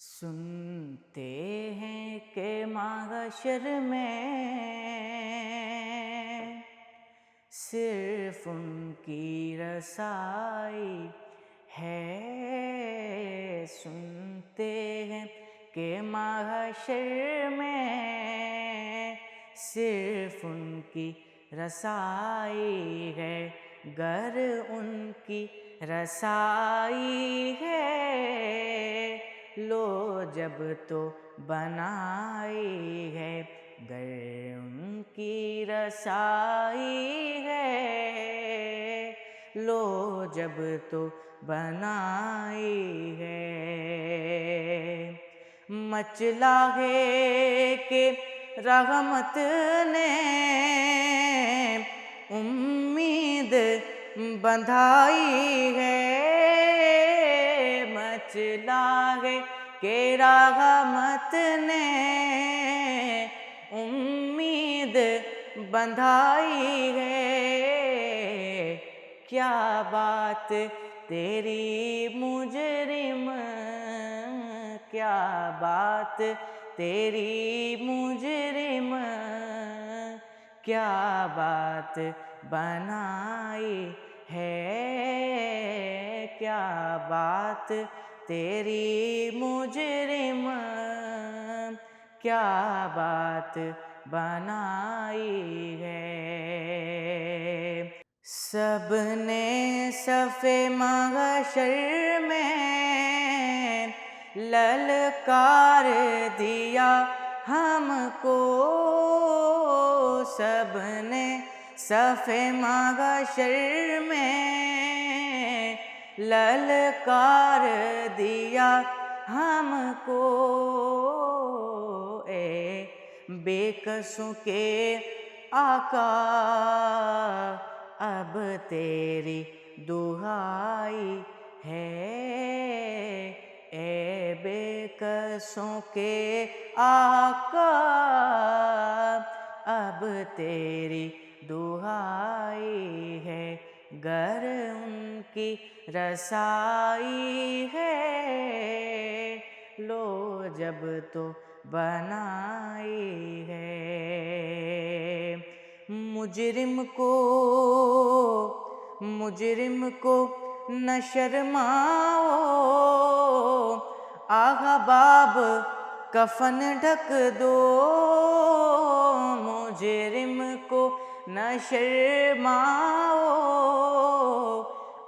سنتے ہیں کہ محشر میں صرف ان کی رسائی ہے۔ سنتے ہیں کہ محشر میں صرف ان کی رسائی ہے، گر ان کی رسائی ہے لو جب تو بنائی ہے، گر ان کی رسائی ہے لو جب تو بنائی ہے۔ مچلا ہے کہ رحمت نے امید بندھائی ہے، مچلا ہے کہ رحمت نے امید بندھائی ہے۔ کیا بات تیری مجرم، کیا بات تیری مجرم، کیا بات بنائی ہے، کیا بات تیری مجرم، کیا بات بنائی ہے۔ سب نے صف محشر میں للکار دیا ہم کو، سب نے صف محشر میں للکار دیا ہم کو، اے بے کسوں کے آقا اب تیری دہائی ہے، اے بے کسوں کے آقا اب تیری دہائی ہے، گر ان کی رسائی ہے لو جب تو بنائی ہے۔ مجرم کو نہ شرماؤ، احباب کفن ڈھک دو، مجرم کو نہ شرماؤ،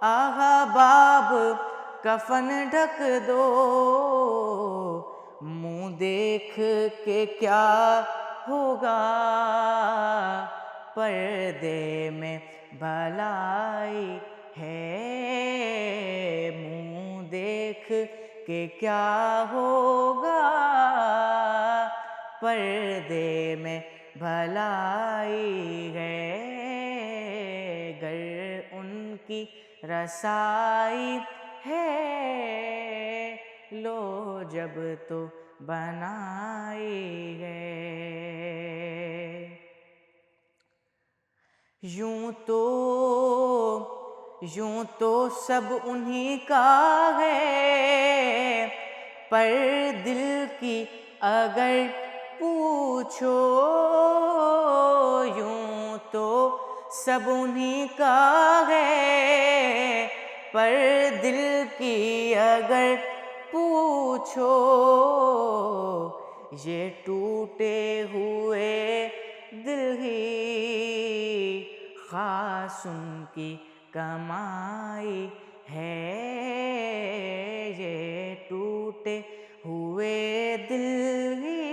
احباب کفن ڈھک دو، منہ دیکھ کے کیا ہوگا پردے میں بھلائی ہے، منہ دیکھ کے کیا ہوگا پردے میں بھلائی ہے، گر ان کی رسائی ہے لو جب تو بنائی ہے۔ یوں تو سب انہی کا ہے، پر دل کی اگر پوچھو، یوں تو سب انہی کا ہے، پر دل کی اگر پوچھو، یہ ٹوٹے ہوئے دل ہی خاص ان کی کمائی ہے، یہ ٹوٹے ہوئے دل ہی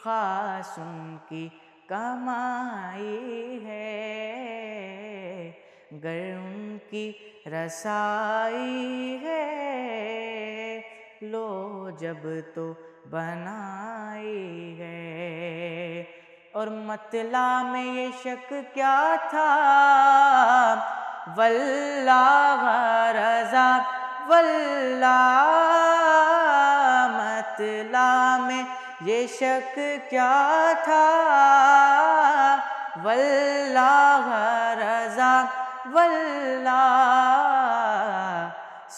خاص ان کی کمائی ہے، گر ان کی رسائی ہے لو جب تو بنائی ہے۔ اور مطلع میں یہ شک کیا تھا، واللہ رضا واللہ، مطلع میں یہ شک کیا تھا، واللہ رضا واللہ،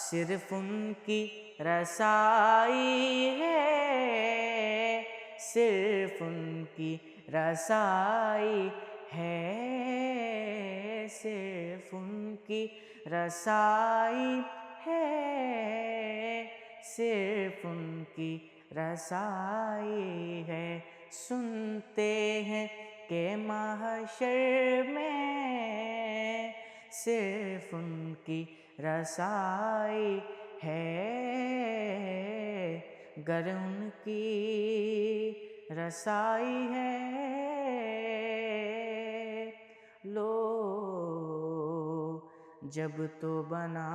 صرف ان کی رسائی ہے، صرف ان کی رسائی ہے، صرف ان کی رسائی ہے، صرف ان کی رسائی ہے۔ سنتے ہیں کہ محشر میں صرف ان کی رسائی ہے، گر ان کی رسائی ہے، لو جب تو بنا